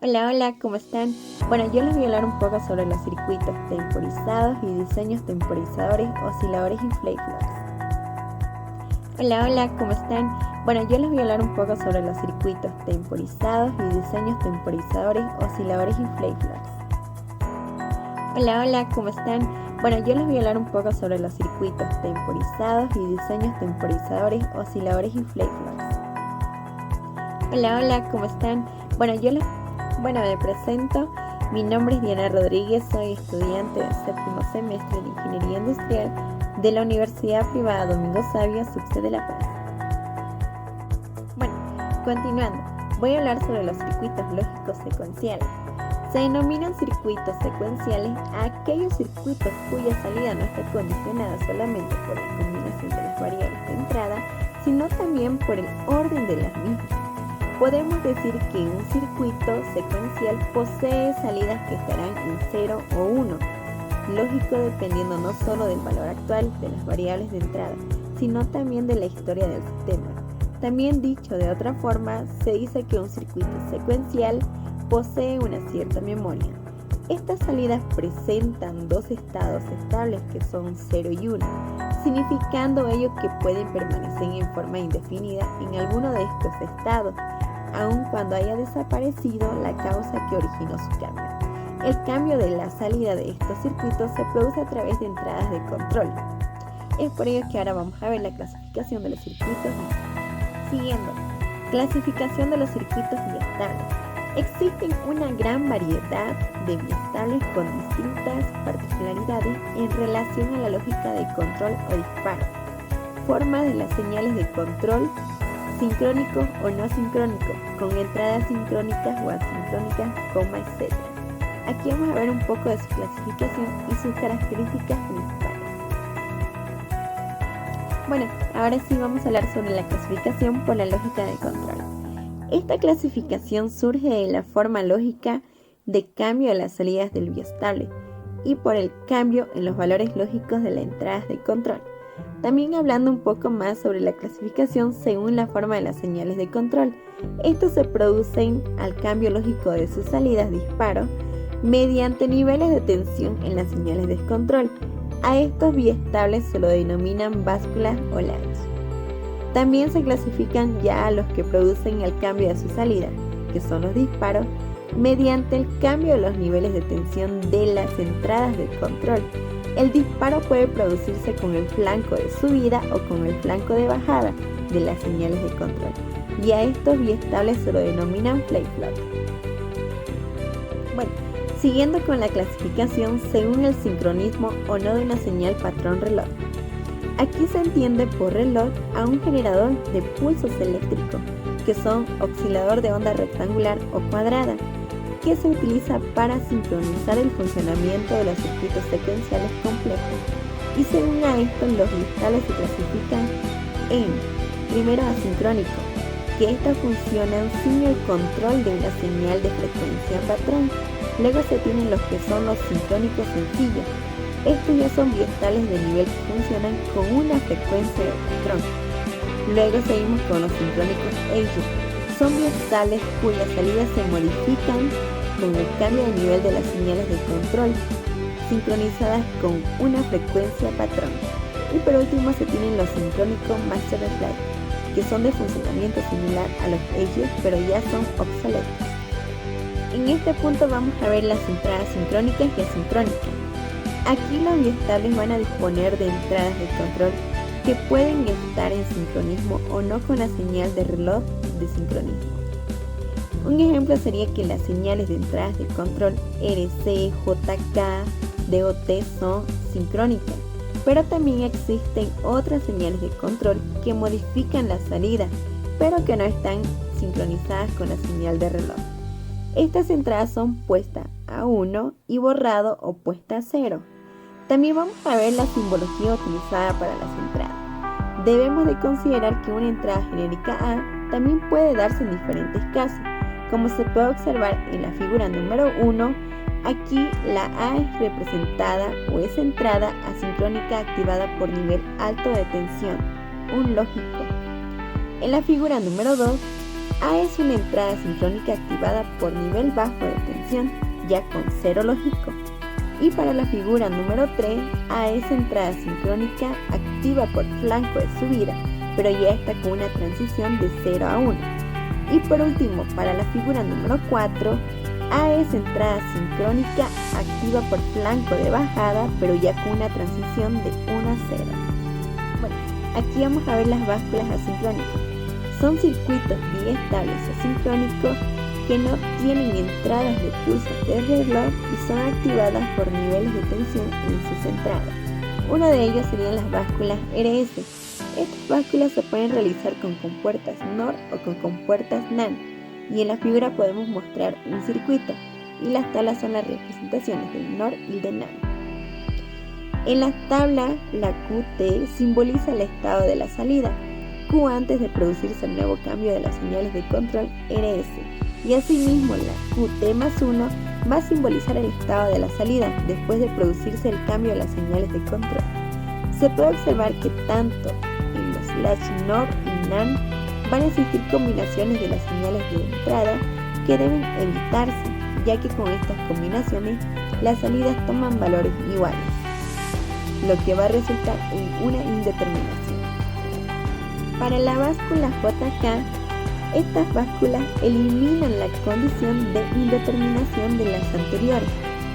Hola, hola, ¿cómo están? Bueno, yo les voy a hablar un poco sobre los circuitos temporizados y diseños temporizadores, osciladores y flip-flops. Hola, hola, ¿cómo están? Bueno, yo les voy a hablar un poco sobre los circuitos temporizados y diseños temporizadores, osciladores y flip-flops. Hola, hola, ¿cómo están? Bueno, yo les voy a hablar un poco sobre los circuitos temporizados y diseños temporizadores, osciladores y flip-flops. Hola, hola, ¿cómo están? Bueno, me presento. Mi nombre es Diana Rodríguez, soy estudiante del séptimo semestre de Ingeniería Industrial de la Universidad Privada Domingo Savio, subsede La Paz. Bueno, continuando, voy a hablar sobre los circuitos lógicos secuenciales. Se denominan circuitos secuenciales a aquellos circuitos cuya salida no está condicionada solamente por la combinación de las variables de entrada, sino también por el orden de las mismas. Podemos decir que un circuito secuencial posee salidas que estarán en 0 o 1, lógico dependiendo no solo del valor actual de las variables de entrada, sino también de la historia del sistema. También dicho de otra forma, se dice que un circuito secuencial posee una cierta memoria. Estas salidas presentan dos estados estables que son 0 y 1, significando ello que pueden permanecer en forma indefinida en alguno de estos estados, aun cuando haya desaparecido la causa que originó su cambio. El cambio de la salida de estos circuitos se produce a través de entradas de control. Es por ello que ahora vamos a ver la clasificación de los circuitos. Siguiendo, clasificación de los circuitos biestables. Existen una gran variedad de biestables con distintas particularidades en relación a la lógica de control o disparo, forma de las señales de control, sincrónico o no sincrónico, con entradas sincrónicas o asincrónicas, etc. Aquí vamos a ver un poco de su clasificación y sus características principales. Bueno, ahora sí vamos a hablar sobre la clasificación por la lógica de control. Esta clasificación surge de la forma lógica de cambio de las salidas del biestable y por el cambio en los valores lógicos de las entradas de control. También hablando un poco más sobre la clasificación según la forma de las señales de control. Estos se producen al cambio lógico de sus salidas disparo mediante niveles de tensión en las señales de control. A estos biestables se lo denominan básculas o latch. También se clasifican ya a los que producen el cambio de su salida, que son los disparos, mediante el cambio de los niveles de tensión de las entradas de control. El disparo puede producirse con el flanco de subida o con el flanco de bajada de las señales de control, y a estos biestables se lo denominan flip-flop. Bueno, siguiendo con la clasificación según el sincronismo o no de una señal patrón reloj. Aquí se entiende por reloj a un generador de pulsos eléctricos, que son oscilador de onda rectangular o cuadrada, que se utiliza para sincronizar el funcionamiento de los circuitos secuenciales complejos. Y según a esto, los biestables se clasifican en, primero, asincrónico, que estos funcionan sin el control de una señal de frecuencia patrón. Luego se tienen los que son los sincrónicos sencillos. Estos ya son biestables de nivel que funcionan con una frecuencia de patrón. Luego seguimos con los sincrónicos edge. Son biestables cuyas salidas se modifican con el cambio de nivel de las señales de control, sincronizadas con una frecuencia patrón. Y por último se tienen los sincrónicos master slave, que son de funcionamiento similar a los edges, pero ya son obsoletos. En este punto vamos a ver las entradas sincrónicas y asincrónicas. Aquí los biestables van a disponer de entradas de control que pueden estar en sincronismo o no con la señal de reloj de sincronismo. Un ejemplo sería que las señales de entradas de control RC, JK, DOT son sincrónicas, pero también existen otras señales de control que modifican la salida, pero que no están sincronizadas con la señal de reloj. Estas entradas son puesta a 1 y borrado o puesta a 0. También vamos a ver la simbología utilizada para las entradas. Debemos de considerar que una entrada genérica A también puede darse en diferentes casos. Como se puede observar en la figura número 1, aquí la A es representada o es entrada asincrónica activada por nivel alto de tensión, un lógico. En la figura número 2 A es una entrada sincrónica activada por nivel bajo de tensión, ya con cero lógico. Y para la figura número 3, A es entrada sincrónica activa por flanco de subida, pero ya está con una transición de 0 a 1. Y por último, para la figura número 4, A es entrada sincrónica activa por flanco de bajada, pero ya con una transición de 1 a 0. Bueno, aquí vamos a ver las básculas asincrónicas. Son circuitos biestables asincrónicos que no tienen entradas de pulsos de reloj y son activadas por niveles de tensión en sus entradas. Uno de ellos serían las básculas RS. Estas básculas se pueden realizar con compuertas NOR o con compuertas NAND, y en la figura podemos mostrar un circuito, y las tablas son las representaciones del NOR y del NAND. En la tabla, la QT simboliza el estado de la salida, Q antes de producirse el nuevo cambio de las señales de control RS, y asimismo la QT+1 va a simbolizar el estado de la salida después de producirse el cambio de las señales de control. Se puede observar que tanto en los latch NOR y NAND van a existir combinaciones de las señales de entrada que deben evitarse, ya que con estas combinaciones las salidas toman valores iguales, lo que va a resultar en una indeterminación. Para la báscula JK, estas básculas eliminan la condición de indeterminación de las anteriores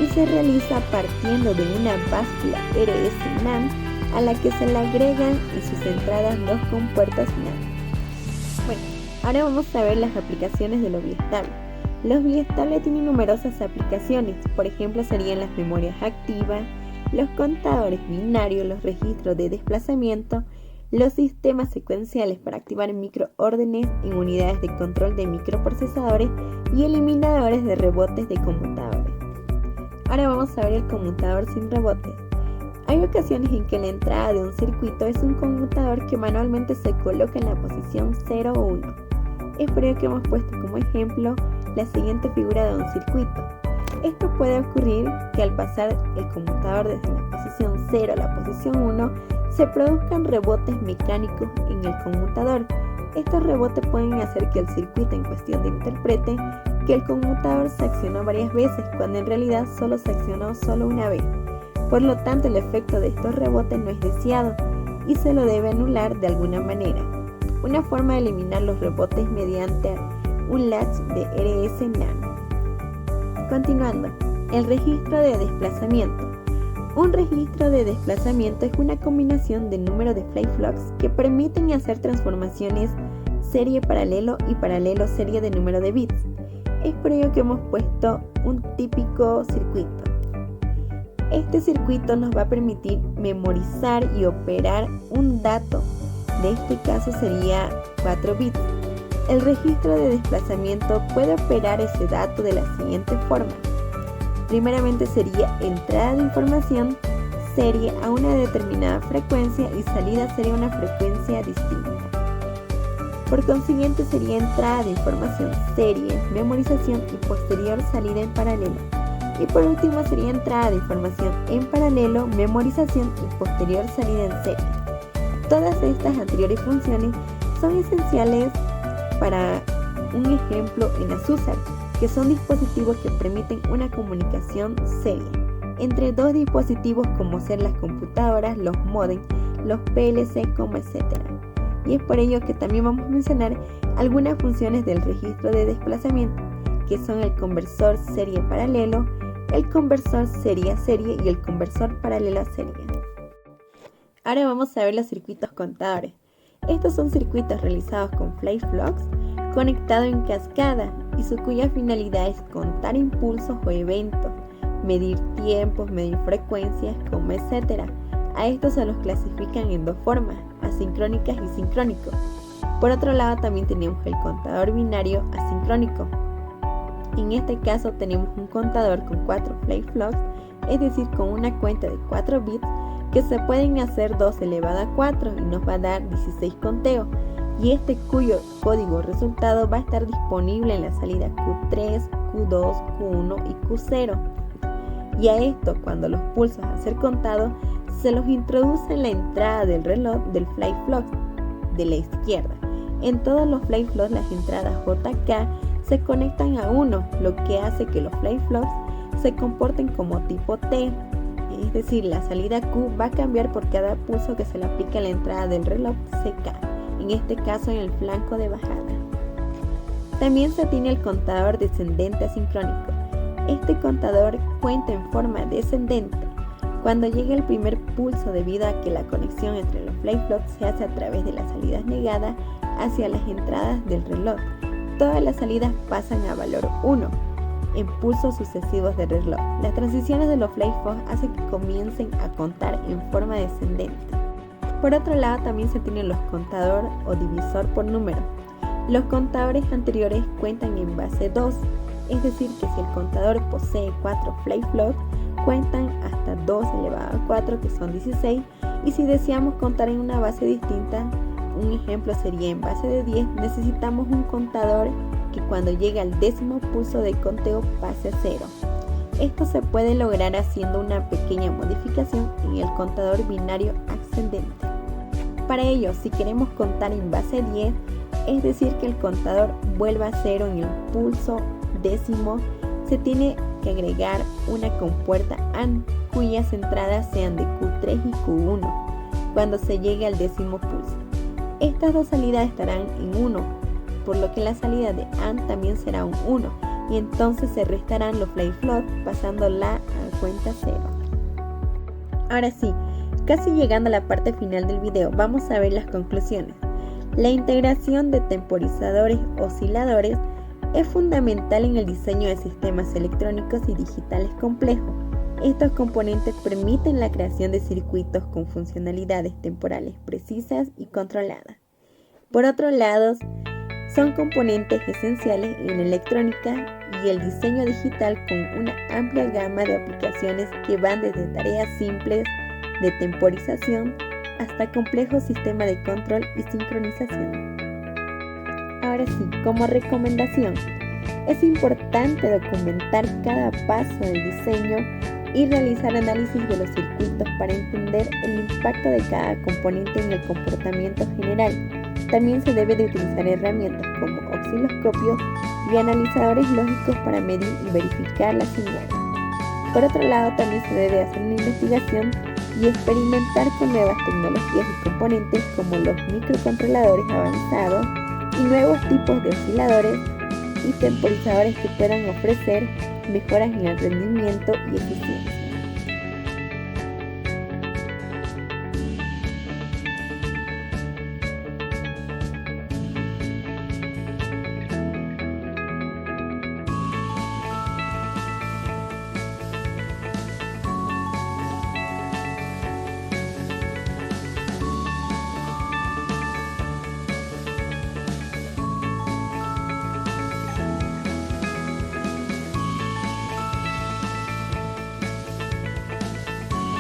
y se realiza partiendo de una báscula RS NAND a la que se le agregan en sus entradas dos compuertas NAND. Bueno, ahora vamos a ver las aplicaciones de los biestables. Los biestables tienen numerosas aplicaciones, por ejemplo serían las memorias activas, los contadores binarios, los registros de desplazamiento, los sistemas secuenciales para activar microórdenes en unidades de control de microprocesadores y eliminadores de rebotes de conmutadores. Ahora vamos a ver el conmutador sin rebotes. Hay ocasiones en que la entrada de un circuito es un conmutador que manualmente se coloca en la posición 0 o 1. Es por ello que hemos puesto como ejemplo la siguiente figura de un circuito. Esto puede ocurrir que al pasar el conmutador desde la posición 0 a la posición 1 se produzcan rebotes mecánicos en el conmutador. Estos rebotes pueden hacer que el circuito en cuestión interprete que el conmutador se accionó varias veces cuando en realidad solo se accionó una vez. Por lo tanto, el efecto de estos rebotes no es deseado y se lo debe anular de alguna manera. Una forma de eliminar los rebotes mediante un latch de RS NAND. Continuando, el registro de desplazamiento. Un registro de desplazamiento es una combinación de número de flip-flops que permiten hacer transformaciones serie paralelo y paralelo serie de número de bits. Es por ello que hemos puesto un típico circuito. Este circuito nos va a permitir memorizar y operar un dato. De este caso sería 4 bits. El registro de desplazamiento puede operar ese dato de la siguiente forma. Primeramente sería entrada de información serie a una determinada frecuencia y salida serie a una frecuencia distinta. Por consiguiente sería entrada de información serie, memorización y posterior salida en paralelo. Y por último sería entrada de información en paralelo, memorización y posterior salida en serie. Todas estas anteriores funciones son esenciales para un ejemplo en Azusa, que son dispositivos que permiten una comunicación serie entre dos dispositivos como ser las computadoras, los módems, los PLC, etc. Y es por ello que también vamos a mencionar algunas funciones del registro de desplazamiento, que son el conversor serie paralelo, el conversor serie a serie y el conversor paralelo a serie. Ahora vamos a ver los circuitos contadores. Estos son circuitos realizados con flip-flops conectados en cascada y cuya finalidad es contar impulsos o eventos, medir tiempos, medir frecuencias, etc. A estos se los clasifican en dos formas, asincrónicas y sincrónicos. Por otro lado también tenemos el contador binario asincrónico. En este caso tenemos un contador con 4 flip-flops, es decir, con una cuenta de 4 bits que se pueden hacer 2 elevado a 4 y nos va a dar 16 conteos, y cuyo código resultado va a estar disponible en la salida Q3, Q2, Q1 y Q0. Y a esto, cuando los pulsos a ser contados se los introduce en la entrada del reloj del flip-flop de la izquierda, En todos los fly flows las entradas JK se conectan a 1, lo que hace que los fly flows se comporten como tipo T, es decir, la salida Q va a cambiar por cada pulso que se le aplica a la entrada del reloj CK, en este caso en el flanco de bajada. También se tiene el contador descendente asincrónico. Este contador cuenta en forma descendente. Cuando llega el primer pulso, debido a que la conexión entre los fly flows se hace a través de las salidas negadas hacia las entradas del reloj, todas las salidas pasan a valor 1 en pulsos sucesivos del reloj. Las transiciones de los fly flows hacen que comiencen a contar en forma descendente. Por otro lado, también se tienen los contadores o divisor por número. Los contadores anteriores cuentan en base 2, es decir que si el contador posee 4 fly flows, cuentan hasta 2 elevado a 4, que son 16, y si deseamos contar en una base distinta, un ejemplo sería en base de 10, necesitamos un contador que cuando llegue al 10º pulso de conteo pase a 0. Esto se puede lograr haciendo una pequeña modificación en el contador binario ascendente. Para ello, si queremos contar en base 10, es decir que el contador vuelva a 0 en el pulso 10º, se tiene que agregar una compuerta AND cuyas entradas sean de Q3 y Q1 cuando se llegue al 10º pulso. Estas dos salidas estarán en 1, por lo que la salida de AND también será un 1, y entonces se restarán los fly flows pasándola a cuenta 0. Ahora sí, casi llegando a la parte final del video, vamos a ver las conclusiones. La integración de temporizadores osciladores es fundamental en el diseño de sistemas electrónicos y digitales complejos. Estos componentes permiten la creación de circuitos con funcionalidades temporales precisas y controladas. Por otro lado, son componentes esenciales en la electrónica y el diseño digital con una amplia gama de aplicaciones que van desde tareas simples de temporización hasta complejos sistemas de control y sincronización. Ahora sí, como recomendación, es importante documentar cada paso del diseño y realizar análisis de los circuitos para entender el impacto de cada componente en el comportamiento general. También se debe de utilizar herramientas como osciloscopios y analizadores lógicos para medir y verificar las señales. Por otro lado, también se debe hacer una investigación y experimentar con nuevas tecnologías y componentes como los microcontroladores avanzados y nuevos tipos de osciladores y temporizadores que puedan ofrecer mejoras en el rendimiento y eficiencia.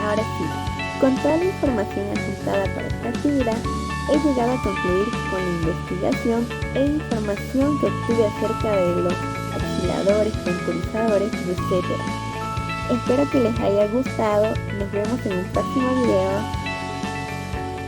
Ahora sí, con toda la información adjuntada para esta actividad, he llegado a concluir con la investigación e información que obtuve acerca de los osciladores, temporizadores, etc. Espero que les haya gustado. Nos vemos en un próximo video.